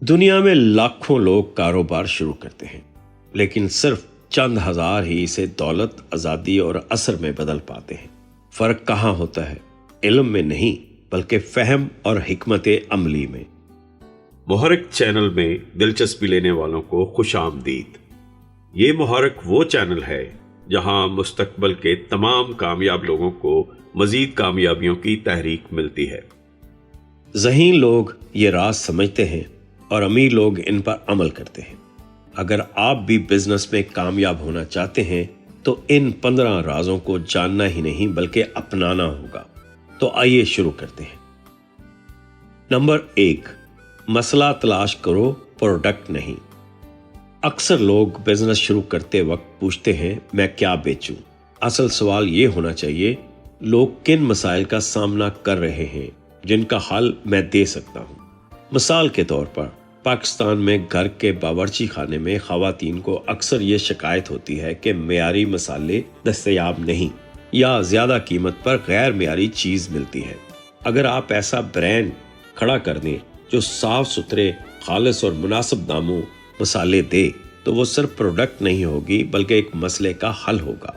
دنیا میں لاکھوں لوگ کاروبار شروع کرتے ہیں، لیکن صرف چند ہزار ہی اسے دولت، آزادی اور اثر میں بدل پاتے ہیں۔ فرق کہاں ہوتا ہے؟ علم میں نہیں، بلکہ فہم اور حکمت عملی میں۔ محرک چینل میں دلچسپی لینے والوں کو خوش آمدید۔ یہ محرک وہ چینل ہے جہاں مستقبل کے تمام کامیاب لوگوں کو مزید کامیابیوں کی تحریک ملتی ہے۔ ذہین لوگ یہ راز سمجھتے ہیں اور امیر لوگ ان پر عمل کرتے ہیں۔ اگر آپ بھی بزنس میں کامیاب ہونا چاہتے ہیں تو ان 15 رازوں کو جاننا ہی نہیں بلکہ اپنانا ہوگا۔ تو آئیے شروع کرتے ہیں۔ نمبر 1، مسئلہ تلاش کرو، پروڈکٹ نہیں۔ اکثر لوگ بزنس شروع کرتے وقت پوچھتے ہیں میں کیا بیچوں؟ اصل سوال یہ ہونا چاہیے لوگ کن مسائل کا سامنا کر رہے ہیں جن کا حل میں دے سکتا ہوں۔ مثال کے طور پر پاکستان میں گھر کے باورچی خانے میں خواتین کو اکثر یہ شکایت ہوتی ہے کہ معیاری مسالے دستیاب نہیں یا زیادہ قیمت پر غیر معیاری چیز ملتی ہے۔ اگر آپ ایسا برانڈ کھڑا کر دیں جو صاف ستھرے، خالص اور مناسب داموں مسالے دے تو وہ صرف پروڈکٹ نہیں ہوگی بلکہ ایک مسئلے کا حل ہوگا۔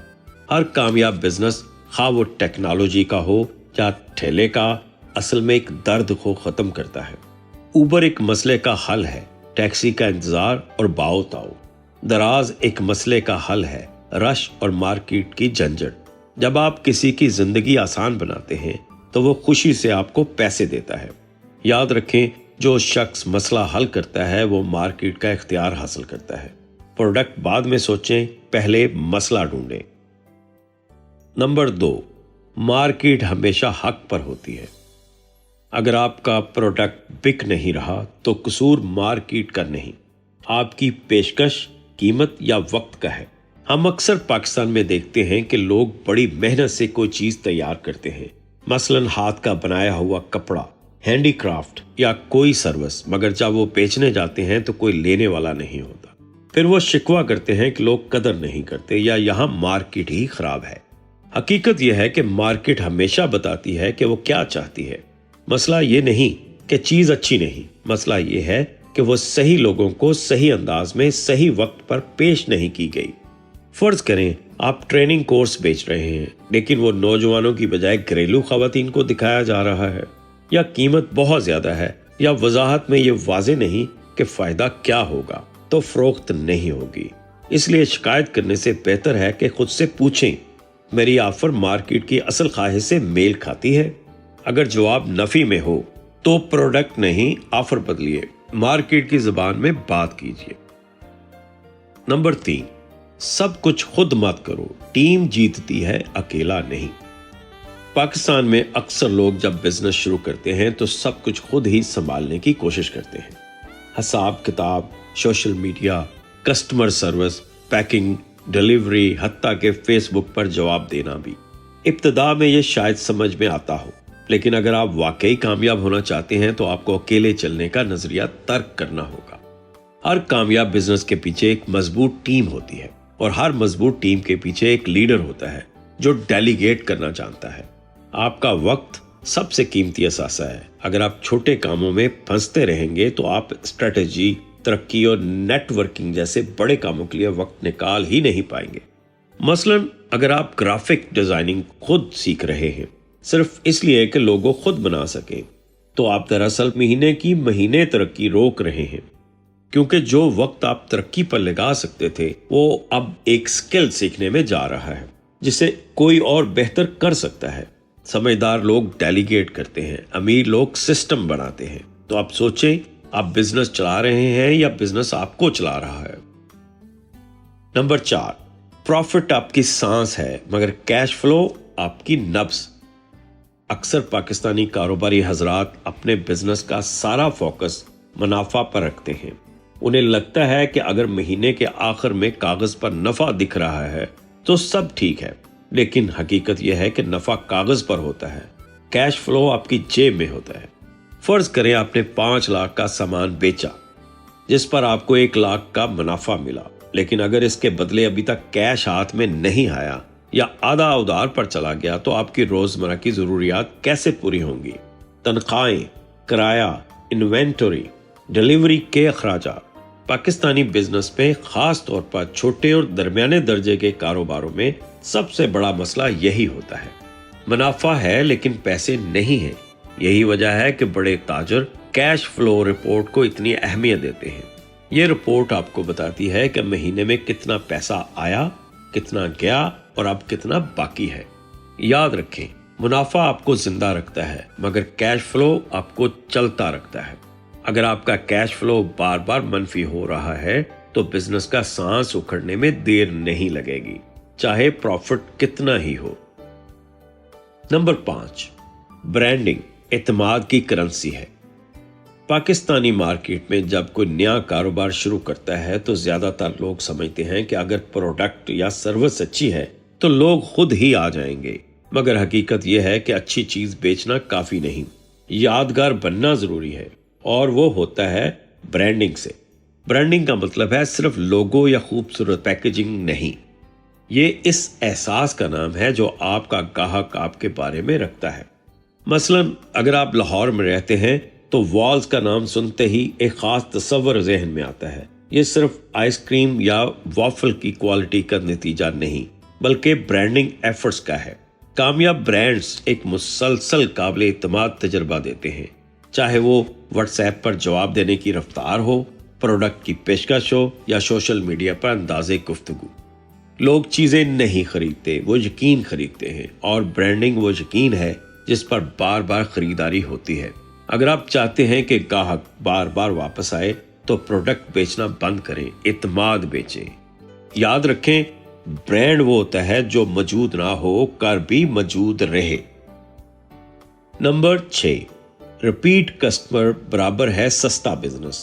ہر کامیاب بزنس، خواہ وہ ٹیکنالوجی کا ہو یا ٹھیلے کا، اصل میں ایک درد کو ختم کرتا ہے۔ اوبر ایک مسئلے کا حل ہے، ٹیکسی کا انتظار اور باؤ تاؤ۔ دراز ایک مسئلے کا حل ہے، رش اور مارکیٹ کی جھنجھٹ۔ جب آپ کسی کی زندگی آسان بناتے ہیں تو وہ خوشی سے آپ کو پیسے دیتا ہے۔ یاد رکھیں، جو شخص مسئلہ حل کرتا ہے وہ مارکیٹ کا اختیار حاصل کرتا ہے۔ پروڈکٹ بعد میں سوچیں، پہلے مسئلہ ڈھونڈیں۔ نمبر 2، مارکیٹ ہمیشہ حق پر ہوتی ہے۔ اگر آپ کا پروڈکٹ بک نہیں رہا تو قصور مارکیٹ کا نہیں، آپ کی پیشکش، قیمت یا وقت کا ہے۔ ہم اکثر پاکستان میں دیکھتے ہیں کہ لوگ بڑی محنت سے کوئی چیز تیار کرتے ہیں، مثلا ہاتھ کا بنایا ہوا کپڑا، ہینڈی کرافٹ یا کوئی سروس، مگر جب وہ بیچنے جاتے ہیں تو کوئی لینے والا نہیں ہوتا۔ پھر وہ شکوہ کرتے ہیں کہ لوگ قدر نہیں کرتے یا یہاں مارکیٹ ہی خراب ہے۔ حقیقت یہ ہے کہ مارکیٹ ہمیشہ بتاتی ہے کہ وہ کیا چاہتی ہے۔ مسئلہ یہ نہیں کہ چیز اچھی نہیں، مسئلہ یہ ہے کہ وہ صحیح لوگوں کو صحیح انداز میں صحیح وقت پر پیش نہیں کی گئی۔ فرض کریں آپ ٹریننگ کورس بیچ رہے ہیں لیکن وہ نوجوانوں کی بجائے گھریلو خواتین کو دکھایا جا رہا ہے، یا قیمت بہت زیادہ ہے، یا وضاحت میں یہ واضح نہیں کہ فائدہ کیا ہوگا، تو فروخت نہیں ہوگی۔ اس لیے شکایت کرنے سے بہتر ہے کہ خود سے پوچھیں میری آفر مارکیٹ کی اصل خواہش سے میل کھاتی ہے؟ اگر جواب نفی میں ہو تو پروڈکٹ نہیں، آفر بدلیے، مارکیٹ کی زبان میں بات کیجیے۔ نمبر 3، سب کچھ خود مت کرو، ٹیم جیتتی ہے، اکیلا نہیں۔ پاکستان میں اکثر لوگ جب بزنس شروع کرتے ہیں تو سب کچھ خود ہی سنبھالنے کی کوشش کرتے ہیں۔ حساب کتاب، social media, customer service, packing, delivery, حتیٰ کہ فیس بک پر جواب دینا بھی۔ ابتدا میں یہ شاید سمجھ میں آتا ہو، لیکن اگر آپ واقعی کامیاب ہونا چاہتے ہیں تو آپ کو اکیلے چلنے کا نظریہ ترک کرنا ہوگا۔ ہر کامیاب بزنس کے پیچھے ایک مضبوط ٹیم ہوتی ہے، اور ہر مضبوط ٹیم کے پیچھے ایک لیڈر ہوتا ہے جو ڈیلیگیٹ کرنا جانتا ہے۔ آپ کا وقت سب سے قیمتی اثاثہ ہے۔ اگر آپ چھوٹے کاموں میں پھنستے رہیں گے تو آپ اسٹریٹجی، ترقی اور نیٹ ورکنگ جیسے بڑے کاموں کے لیے وقت نکال ہی نہیں پائیں گے۔ مثلا اگر آپ گرافک ڈیزائننگ خود سیکھ رہے ہیں صرف اس لیے کہ لوگو خود بنا سکیں تو آپ دراصل مہینے ترقی روک رہے ہیں، کیونکہ جو وقت آپ ترقی پر لگا سکتے تھے وہ اب ایک سکل سیکھنے میں جا رہا ہے جسے کوئی اور بہتر کر سکتا ہے۔ سمجھدار لوگ ڈیلیگیٹ کرتے ہیں، امیر لوگ سسٹم بناتے ہیں۔ تو آپ سوچیں، آپ بزنس چلا رہے ہیں یا بزنس آپ کو چلا رہا ہے؟ نمبر 4، پروفٹ آپ کی سانس ہے مگر کیش فلو آپ کی نبض۔ اکثر پاکستانی کاروباری حضرات اپنے بزنس کا سارا فوکس منافع پر رکھتے ہیں۔ انہیں لگتا ہے کہ اگر مہینے کے آخر میں کاغذ پر نفع دکھ رہا ہے تو سب ٹھیک ہے، لیکن حقیقت یہ ہے کہ نفع کاغذ پر ہوتا ہے، کیش فلو آپ کی جیب میں ہوتا ہے۔ فرض کریں آپ نے 5 لاکھ کا سامان بیچا جس پر آپ کو 1 لاکھ کا منافع ملا، لیکن اگر اس کے بدلے ابھی تک کیش ہاتھ میں نہیں آیا یا آدھا ادھار پر چلا گیا تو آپ کی روزمرہ کی ضروریات کیسے پوری ہوں گی؟ تنخواہیں، کرایہ، انوینٹری، डिलीवरी के अखराजात। पाकिस्तानी बिजनेस में खास तौर पर छोटे और दरमियाने दर्जे के कारोबारों में सबसे बड़ा मसला यही होता है। मुनाफा है लेकिन पैसे नहीं है। यही वजह है कि बड़े ताजर कैश फ्लो रिपोर्ट को इतनी अहमियत देते हैं। ये रिपोर्ट आपको बताती है कि महीने में कितना पैसा आया, कितना गया और अब कितना बाकी है। याद रखें, मुनाफा आपको जिंदा रखता है मगर कैश फ्लो आपको चलता रखता है। अगर आपका कैश फ्लो बार बार मनफी हो रहा है तो बिजनेस का सांस उखड़ने में देर नहीं लगेगी, चाहे प्रॉफिट कितना ही हो। नंबर 5, ब्रांडिंग एतमाद की करेंसी है। पाकिस्तानी मार्केट में जब कोई नया कारोबार शुरू करता है तो ज्यादातर लोग समझते हैं कि अगर प्रोडक्ट या सर्विस अच्छी है तो लोग खुद ही आ जाएंगे, मगर हकीकत यह है कि अच्छी चीज बेचना काफी नहीं, यादगार बनना जरूरी है, और वो होता है ब्रांडिंग से। ब्रांडिंग का मतलब है सिर्फ लोगो या खूबसूरत पैकेजिंग नहीं, ये इस एहसास का नाम है जो आपका ग्राहक आपके बारे में रखता है। मसलन अगर आप लाहौर में रहते हैं तो वॉल्स का नाम सुनते ही एक खास तस्वर जहन में आता है। ये सिर्फ आइसक्रीम या वॉफल की क्वालिटी का नतीजा नहीं बल्कि ब्रांडिंग एफर्ट्स का है। कामयाब ब्रांड्स एक मुसलसल काबिल इत्मीनान तजर्बा देते हैं, चाहे वो व्हाट्सएप पर जवाब देने की रफ्तार हो, प्रोडक्ट की पेशकश हो या सोशल मीडिया पर अंदाजे गुफ्तगू। लोग चीजें नहीं खरीदते, वो यकीन खरीदते हैं, और ब्रांडिंग वो यकीन है जिस पर बार बार खरीदारी होती है। अगर आप चाहते हैं कि ग्राहक बार बार वापस आए तो प्रोडक्ट बेचना बंद करें, इत्मीनान बेचें। याद रखें, ब्रांड वो होता है जो मौजूद ना हो कर भी मौजूद रहे। नंबर 6, रिपीट कस्टमर बराबर है सस्ता बिजनेस।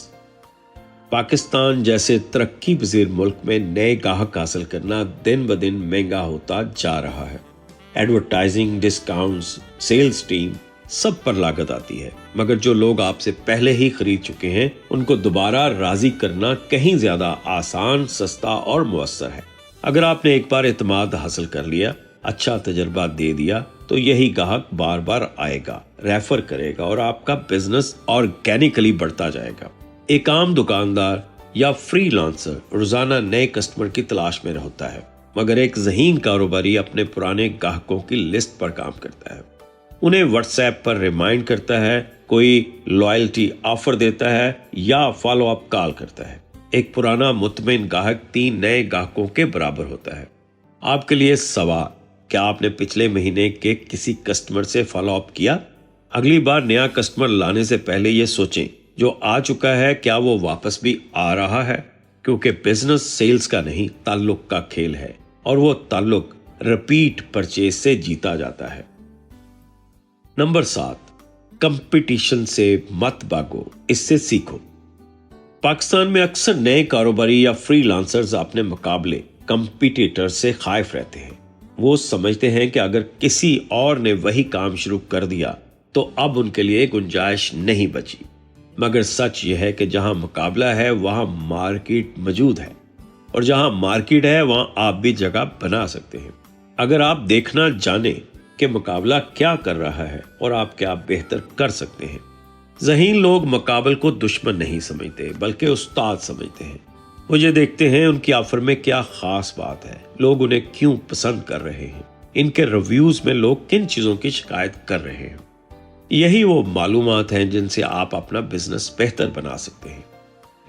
पाकिस्तान जैसे तरक्की पजीर मुल्क में नए ग्राहक हासिल करना दिन ब दिन महंगा होता जा रहा है। एडवर्टाइजिंग, डिस्काउंट्स, सेल्स टीम, सब पर लागत आती है, मगर जो लोग आपसे पहले ही खरीद चुके हैं उनको दोबारा राजी करना कहीं ज्यादा आसान, सस्ता और मुयस्सर है। अगर आपने एक बार इत्मीनान हासिल कर लिया, अच्छा तजर्बा दे दिया, तो यही ग्राहक बार बार आएगा, रेफर करेगा और आपका बिजनेस ऑर्गेनिकली बढ़ता जाएगा। एक आम दुकानदार या फ्रीलांसर रोजाना नए कस्टमर की तलाश में होता है, मगर एक ज़हीन कारोबारी अपने पुराने ग्राहकों की लिस्ट पर काम करता है, उन्हें व्हाट्सएप पर रिमाइंड करता है, कोई लॉयल्टी ऑफर देता है या फॉलो अप कॉल करता है। एक पुराना मुतमिन ग्राहक 3 नए ग्राहकों के बराबर होता है। आपके लिए सवाल, क्या आपने पिछले महीने के किसी कस्टमर से फॉलो अप किया? अगली बार नया कस्टमर लाने से पहले ये सोचें, जो आ चुका है क्या वो वापस भी आ रहा है? क्योंकि बिजनेस सेल्स का नहीं, ताल्लुक का खेल है, और वो ताल्लुक रिपीट परचेज से जीता जाता है। नंबर 7, कंपटीशन से मत भागो, इससे सीखो। पाकिस्तान में अक्सर नए कारोबारी या फ्रीलांसर्स अपने मुकाबले कंपटीटर से खाइफ रहते हैं। वो समझते हैं कि अगर किसी और ने वही काम शुरू कर दिया तो अब उनके लिए गुंजाइश नहीं बची, मगर सच यह है कि जहां मुकाबला है वहां मार्केट मौजूद है, और जहां मार्केट है वहां आप भी जगह बना सकते हैं। अगर आप देखना जाने कि मुकाबला क्या कर रहा है और आप क्या बेहतर कर सकते हैं। ज़हीन लोग मुकाबल को दुश्मन नहीं समझते बल्कि उस्ताद समझते हैं। वो ये देखते हैं उनकी ऑफर में क्या खास बात है, लोग उन्हें क्यों पसंद कर रहे हैं, इनके रिव्यूज में लोग किन चीजों की शिकायत कर रहे हैं। यही वो मालूमात हैं जिनसे आप अपना बिजनेस बेहतर बना सकते हैं।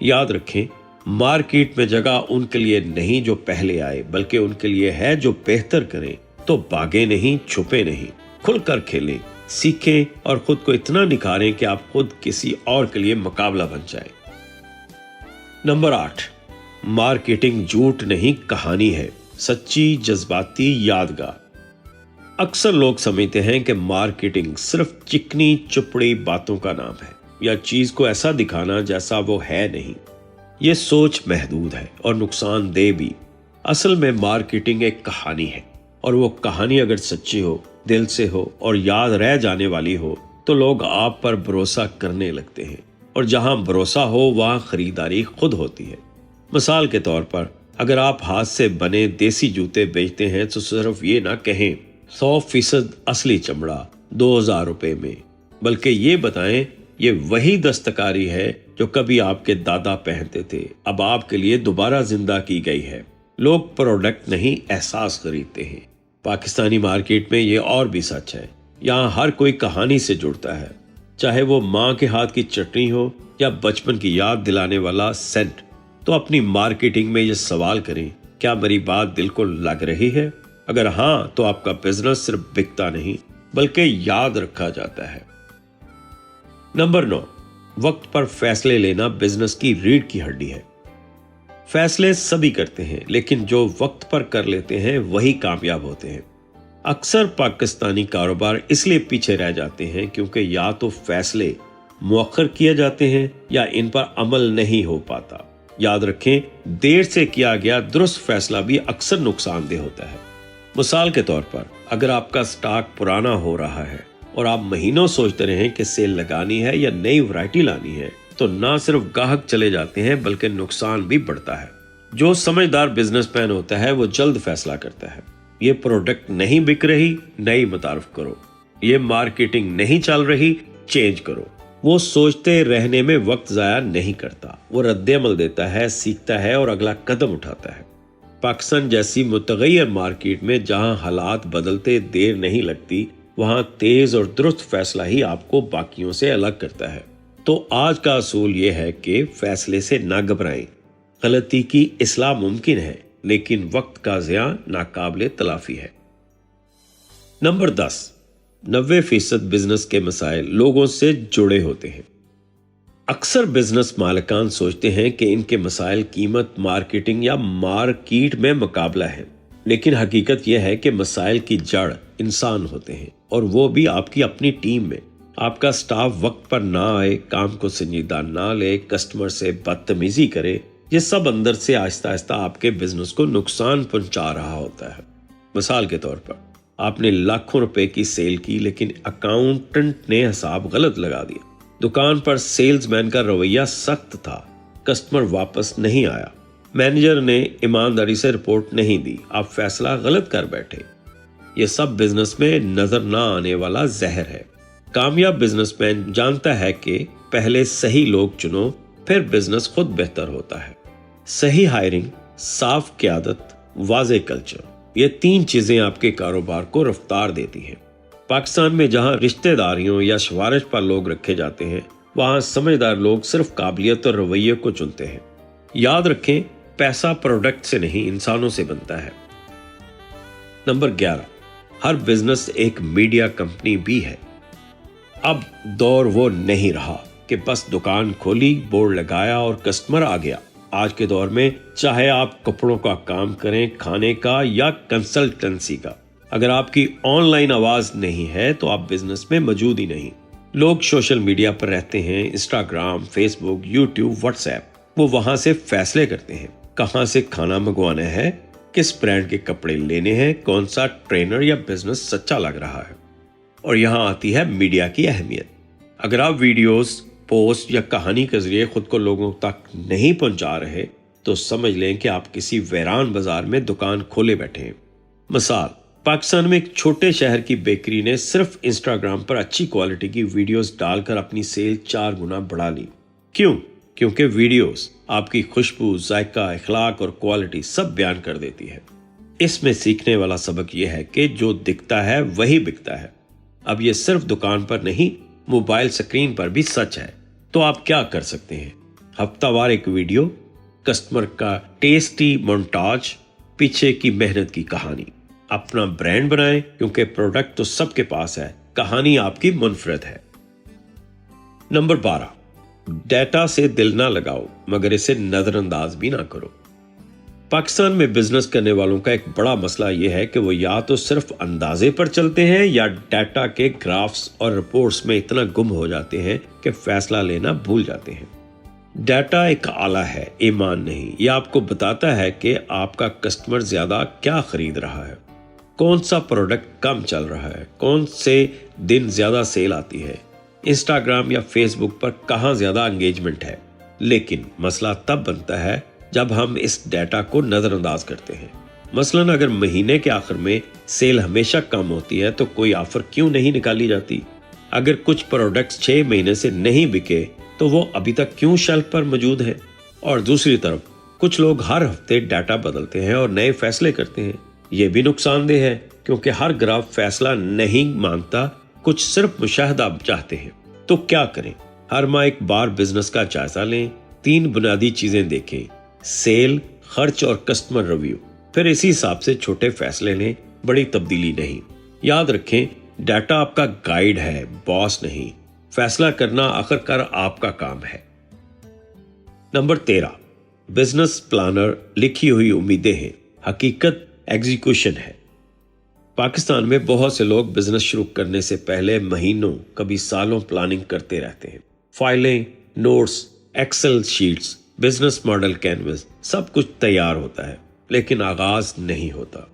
याद रखें, मार्केट में जगह उनके लिए नहीं जो पहले आए, बल्कि उनके लिए है जो बेहतर करें। तो भागे नहीं, छुपे नहीं, खुलकर खेलें, सीखें और खुद को इतना निखारें कि आप खुद किसी और के लिए मुकाबला बन जाए। नंबर 8, मार्केटिंग झूठ नहीं कहानी है, सच्ची, जज्बाती, यादगार। अक्सर लोग समझते हैं कि मार्केटिंग सिर्फ चिकनी चुपड़ी बातों का नाम है या चीज को ऐसा दिखाना जैसा वो है नहीं। ये सोच महदूद है और नुकसानदेह भी। असल में मार्केटिंग एक कहानी है, और वो कहानी अगर सच्ची हो, दिल से हो और याद रह जाने वाली हो तो लोग आप पर भरोसा करने लगते हैं, और जहां भरोसा हो वहां खरीदारी खुद होती है। मिसाल के तौर पर, अगर आप हाथ से बने देसी जूते बेचते हैं तो सिर्फ ये ना कहें 100% असली चमड़ा 2000 रुपए में, बल्कि ये बताएं یہ وہی دستکاری ہے جو کبھی آپ کے دادا پہنتے تھے، اب آپ کے لیے دوبارہ زندہ کی گئی ہے۔ لوگ پروڈکٹ نہیں احساس خریدتے ہیں۔ پاکستانی مارکیٹ میں یہ اور بھی سچ ہے۔ یہاں ہر کوئی کہانی سے جڑتا ہے، چاہے وہ ماں کے ہاتھ کی چٹنی ہو یا بچپن کی یاد دلانے والا سینٹ۔ تو اپنی مارکیٹنگ میں یہ سوال کریں، کیا میری بات دل کو لگ رہی ہے؟ اگر ہاں تو آپ کا بزنس صرف بکتا نہیں بلکہ یاد رکھا جاتا ہے۔ نمبر 9، وقت پر فیصلے لینا بزنس کی ریڑھ کی ہڈی ہے۔ فیصلے سبھی کرتے ہیں، لیکن جو وقت پر کر لیتے ہیں وہی کامیاب ہوتے ہیں۔ اکثر پاکستانی کاروبار اس لیے پیچھے رہ جاتے ہیں کیونکہ یا تو فیصلے مؤخر کیے جاتے ہیں یا ان پر عمل نہیں ہو پاتا۔ یاد رکھیں، دیر سے کیا گیا درست فیصلہ بھی اکثر نقصان دہ ہوتا ہے۔ مثال کے طور پر، اگر آپ کا سٹاک پرانا ہو رہا ہے اور آپ مہینوں سوچتے رہیں کہ سیل لگانی ہے یا نئی ورائٹی لانی ہے، تو نہ صرف گاہک چلے جاتے ہیں بلکہ نقصان بھی بڑھتا ہے۔ جو سمجھدار بزنس مین ہوتا ہے وہ جلد فیصلہ کرتا ہے۔ یہ پروڈکٹ نہیں بک رہی، نئی متعارف کرو۔ یہ مارکیٹنگ نہیں چل رہی، چینج کرو۔ وہ سوچتے رہنے میں وقت ضائع نہیں کرتا، وہ رد عمل دیتا ہے، سیکھتا ہے اور اگلا قدم اٹھاتا ہے۔ پاکستان جیسی متغیر مارکیٹ میں جہاں حالات بدلتے دیر نہیں لگتی، وہاں تیز اور درست فیصلہ ہی آپ کو باقیوں سے الگ کرتا ہے۔ تو آج کا اصول یہ ہے کہ فیصلے سے نہ گھبرائیں۔ غلطی کی اصلاح ممکن ہے، لیکن وقت کا ضیاع ناقابل تلافی ہے۔ نمبر 10، 90% بزنس کے مسائل لوگوں سے جڑے ہوتے ہیں۔ اکثر بزنس مالکان سوچتے ہیں کہ ان کے مسائل قیمت، مارکیٹنگ یا مارکیٹ میں مقابلہ ہے، لیکن حقیقت یہ ہے کہ مسائل کی جڑ انسان ہوتے ہیں، اور وہ بھی آپ کی اپنی ٹیم میں۔ آپ کا سٹاف وقت پر نہ آئے، کام کو سنجیدہ نہ لے، کسٹمر سے بدتمیزی کرے، یہ سب اندر سے آہستہ آہستہ آپ کے بزنس کو نقصان پہنچا رہا ہوتا ہے۔ مثال کے طور پر، آپ نے لاکھوں روپے کی سیل کی لیکن اکاؤنٹنٹ نے حساب غلط لگا دیا۔ دکان پر سیلز مین کا رویہ سخت تھا، کسٹمر واپس نہیں آیا، مینیجر نے ایمانداری سے رپورٹ نہیں دی، آپ فیصلہ غلط کر بیٹھے۔ یہ سب بزنس میں نظر نہ آنے والا زہر ہے۔ کامیاب بزنس مین جانتا ہے کہ پہلے صحیح لوگ چنو، پھر بزنس خود بہتر ہوتا ہے۔ صحیح ہائرنگ، صاف قیادت، واضح کلچر، یہ 3 چیزیں آپ کے کاروبار کو رفتار دیتی ہیں۔ پاکستان میں جہاں رشتہ داریوں یا سفارش پر لوگ رکھے جاتے ہیں، وہاں سمجھدار لوگ صرف قابلیت اور رویے کو چنتے ہیں۔ یاد رکھیں، پیسہ پروڈکٹ سے نہیں، انسانوں سے بنتا ہے۔ نمبر 11، ہر بزنس ایک میڈیا کمپنی بھی ہے۔ اب دور وہ نہیں رہا کہ بس دکان کھولی، بورڈ لگایا اور کسٹمر آ گیا۔ آج کے دور میں چاہے آپ کپڑوں کا کام کریں، کھانے کا یا کنسلٹنسی کا، اگر آپ کی آن لائن آواز نہیں ہے تو آپ بزنس میں موجود ہی نہیں۔ لوگ سوشل میڈیا پر رہتے ہیں، انسٹاگرام، فیس بک، یوٹیوب، واٹس ایپ۔ وہ وہاں سے فیصلے کرتے ہیں، کہاں سے کھانا منگوانا ہے، کس برانڈ کے کپڑے لینے ہیں، کون سا ٹرینر یا بزنس سچا لگ رہا ہے۔ اور یہاں آتی ہے میڈیا کی اہمیت۔ اگر آپ ویڈیوز، پوسٹ یا کہانی کے ذریعے خود کو لوگوں تک نہیں پہنچا رہے تو سمجھ لیں کہ آپ کسی ویران بازار میں دکان کھولے بیٹھے ہیں۔ مثال، پاکستان میں ایک چھوٹے شہر کی بیکری نے صرف انسٹاگرام پر اچھی کوالٹی کی ویڈیوز ڈال کر اپنی سیل 4 گنا بڑھا لی۔ کیوں؟ کیونکہ ویڈیوز آپ کی خوشبو، ذائقہ، اخلاق اور کوالٹی سب بیان کر دیتی ہے۔ اس میں سیکھنے والا سبق یہ ہے کہ جو دکھتا ہے وہی بکتا ہے۔ اب یہ صرف دکان پر نہیں، موبائل سکرین پر بھی سچ ہے۔ تو آپ کیا کر سکتے ہیں؟ ہفتہ وار ایک ویڈیو، کسٹمر کا ٹیسٹی مونٹاج، پیچھے کی محنت کی کہانی۔ اپنا برانڈ بنائیں، کیونکہ پروڈکٹ تو سب کے پاس ہے، کہانی آپ کی منفرد ہے۔ نمبر 12، ڈیٹا سے دل نہ لگاؤ مگر اسے نظر انداز بھی نہ کرو۔ پاکستان میں بزنس کرنے والوں کا ایک بڑا مسئلہ یہ ہے کہ وہ یا تو صرف اندازے پر چلتے ہیں یا ڈیٹا کے گرافس اور رپورٹس میں اتنا گم ہو جاتے ہیں کہ فیصلہ لینا بھول جاتے ہیں۔ ڈیٹا ایک آلہ ہے، ایمان نہیں۔ یہ آپ کو بتاتا ہے کہ آپ کا کسٹمر زیادہ کیا خرید رہا ہے، کون سا پروڈکٹ کم چل رہا ہے، کون سے دن زیادہ سیل آتی ہے، انسٹاگرام یا فیس بک پر کہاں زیادہ انگیجمنٹ ہے۔ لیکن مسئلہ تب بنتا ہے جب ہم اس ڈیٹا کو نظر انداز کرتے ہیں۔ مثلاً اگر مہینے کے آخر میں سیل ہمیشہ کم ہوتی ہے تو کوئی آفر کیوں نہیں نکالی جاتی؟ अगर कुछ प्रोडक्ट्स 6 महीने से नहीं बिके तो वो अभी तक क्यों शेल्फ पर मौजूद है? और दूसरी तरफ कुछ लोग हर हफ्ते डाटा बदलते हैं और नए फैसले करते हैं। ये भी नुकसानदेह है क्योंकि हर ग्राहक फैसला नहीं मांगता, कुछ सिर्फ मुशाहदा चाहते हैं। तो क्या करें? हर माह एक बार बिजनेस का जायजा लें। 3 बुनियादी चीजें देखें: सेल, खर्च और कस्टमर रिव्यू। फिर इसी हिसाब से छोटे फैसले लें, बड़ी तब्दीली नहीं। याद रखें, डाटा आपका गाइड है, बॉस नहीं। फैसला करना आखिरकार आपका काम है। नंबर 13, बिजनेस प्लानर लिखी हुई उम्मीदें हैं, हकीकत एग्जीक्यूशन है। पाकिस्तान में बहुत से लोग बिजनेस शुरू करने से पहले महीनों, कभी सालों प्लानिंग करते रहते हैं। फाइलें, notes, excel sheets, business model canvas, सब कुछ तैयार होता है, लेकिन आगाज नहीं होता।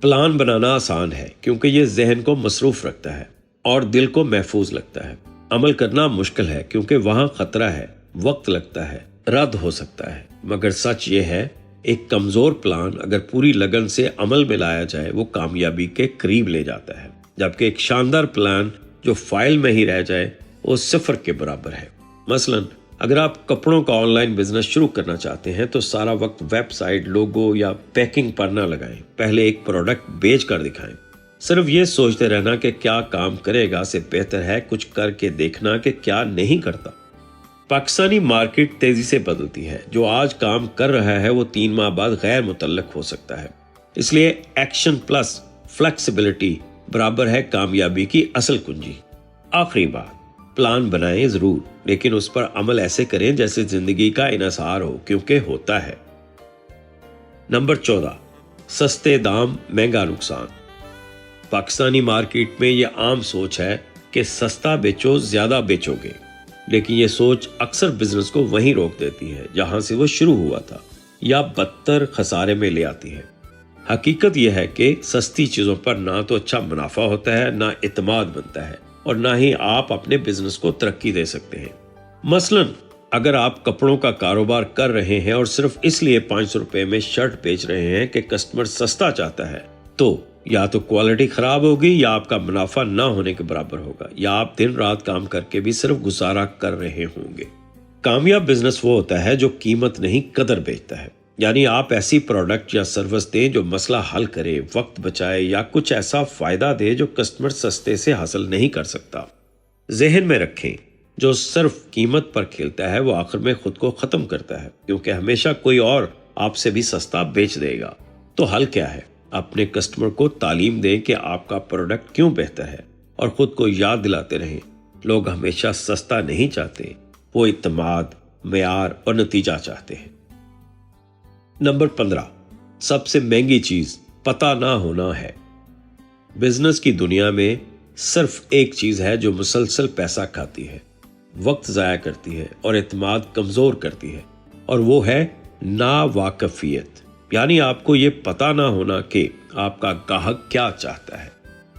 प्लान बनाना आसान है क्योंकि ये जहन को मसरूफ रखता है और दिल को महफूज लगता है। अमल करना मुश्किल है क्योंकि वहां खतरा है, वक्त लगता है, रद्द हो सकता है। मगर सच ये है, एक कमजोर प्लान अगर पूरी लगन से अमल में लाया जाए वो कामयाबी के करीब ले जाता है, जबकि एक शानदार प्लान जो फाइल में ही रह जाए वो 0 के बराबर है। मसलन अगर आप कपड़ों का ऑनलाइन बिजनेस शुरू करना चाहते हैं तो सारा वक्त वेबसाइट, लोगो या पैकिंग पर ना लगाएं। पहले एक प्रोडक्ट बेच कर दिखाएं। सिर्फ ये सोचते रहना कि क्या काम करेगा से बेहतर है कुछ करके देखना कि क्या नहीं करता। पाकिस्तानी मार्केट तेजी से बदलती है। जो आज काम कर रहा है वो 3 माह बाद गैर मुतल्लक हो सकता है। इसलिए एक्शन प्लस फ्लेक्सिबिलिटी बराबर है कामयाबी की असल कुंजी। आखिरी बात, प्लान बनाएं जरूर, लेकिन उस पर अमल ऐसे करें जैसे जिंदगी का इन्हिसार हो, क्योंकि होता है। नंबर 14, सस्ते दाम महंगा नुकसान। पाकिस्तानी मार्केट में यह आम सोच है कि सस्ता बेचो ज्यादा बेचोगे, लेकिन यह सोच अक्सर बिजनेस को वहीं रोक देती है जहां से वो शुरू हुआ था, या बदतर खसारे में ले आती है। हकीकत यह है कि सस्ती चीजों पर ना तो अच्छा मुनाफा होता है, ना इत्मीनान बनता है, और ना ही आप अपने बिजनेस को तरक्की दे सकते हैं। मसलन अगर आप कपड़ों का कारोबार कर रहे हैं और सिर्फ इसलिए 500 रुपए में शर्ट बेच रहे हैं कि कस्टमर सस्ता चाहता है, तो या तो क्वालिटी खराब होगी या आपका मुनाफा ना होने के बराबर होगा, या आप दिन रात काम करके भी सिर्फ गुजारा कर रहे होंगे। कामयाब बिजनेस वो होता है जो कीमत नहीं कदर बेचता है। यानी आप ऐसी प्रोडक्ट या सर्विस दें जो मसला हल करे, वक्त बचाए, या कुछ ऐसा फायदा दे जो कस्टमर सस्ते से हासिल नहीं कर सकता। जहन में रखें, जो सिर्फ कीमत पर खेलता है वो आखिर में खुद को खत्म करता है, क्योंकि हमेशा कोई और आपसे भी सस्ता बेच देगा। तो हल क्या है? अपने कस्टमर को तालीम दें कि आपका प्रोडक्ट क्यों बेहतर है, और खुद को याद दिलाते रहें, लोग हमेशा सस्ता नहीं चाहते, वो इत्मीनान, मेयार और नतीजा चाहते हैं। नंबर 15, सबसे महंगी चीज पता ना होना है। बिजनेस की दुनिया में सिर्फ एक चीज है जो मुसलसल पैसा खाती है, वक्त जाया करती है और इत्मीनान कमजोर करती है, और वो है नावाकफियत। यानी आपको ये पता ना होना कि आपका ग्राहक क्या चाहता है,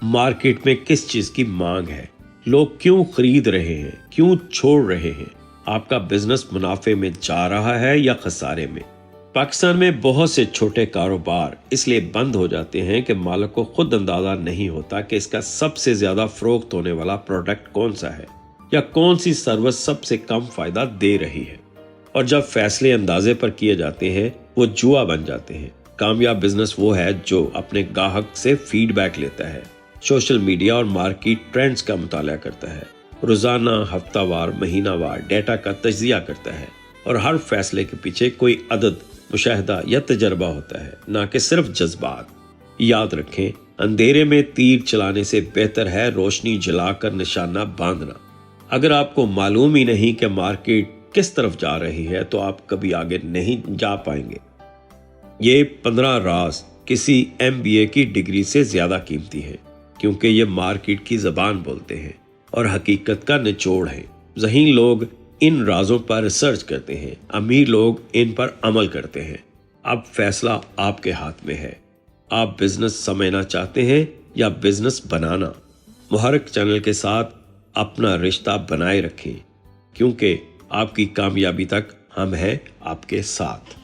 मार्केट में किस चीज की मांग है, लोग क्यों खरीद रहे हैं, क्यों छोड़ रहे हैं, आपका बिजनेस मुनाफे में जा रहा है या खसारे में। पाकिस्तान में बहुत से छोटे कारोबार इसलिए बंद हो जाते हैं कि मालिक को खुद अंदाजा नहीं होता कि इसका सबसे ज्यादा फरोख्त होने वाला प्रोडक्ट कौन सा है, या कौन सी सर्विस सबसे कम फायदा दे रही है। और जब फैसले अंदाजे पर किए जाते हैं वो जुआ बन जाते हैं। कामयाब बिजनेस वो है जो अपने ग्राहक से फीडबैक लेता है, सोशल मीडिया और मार्केट ट्रेंड्स का मुताला करता है, रोजाना, हफ्तावार, महीनावार डेटा का तज्जिया करता है, और हर फैसले के पीछे कोई अदद, मुशाहिदा या तजर्बा होता है, ना कि सिर्फ जज्बात। याद रखें, अंधेरे में तीर चलाने से बेहतर है रोशनी जलाकर निशाना बांधना। अगर आपको मालूम ही नहीं कि मार्केट किस तरफ जा रही है तो आप कभी आगे नहीं जा पाएंगे। ये 15 राज किसी MBA की डिग्री से ज्यादा कीमती है, क्योंकि ये मार्केट की जबान बोलते हैं और हकीकत का निचोड़ है। ज़हीन लोग इन राजों पर रिसर्च करते हैं, अमीर लोग इन पर अमल करते हैं। अब फैसला आपके हाथ में है। आप बिजनेस समझना चाहते हैं या बिजनेस बनाना? मुहर्रिक चैनल के साथ अपना रिश्ता बनाए रखें, क्योंकि आपकी कामयाबी तक हम हैं आपके साथ।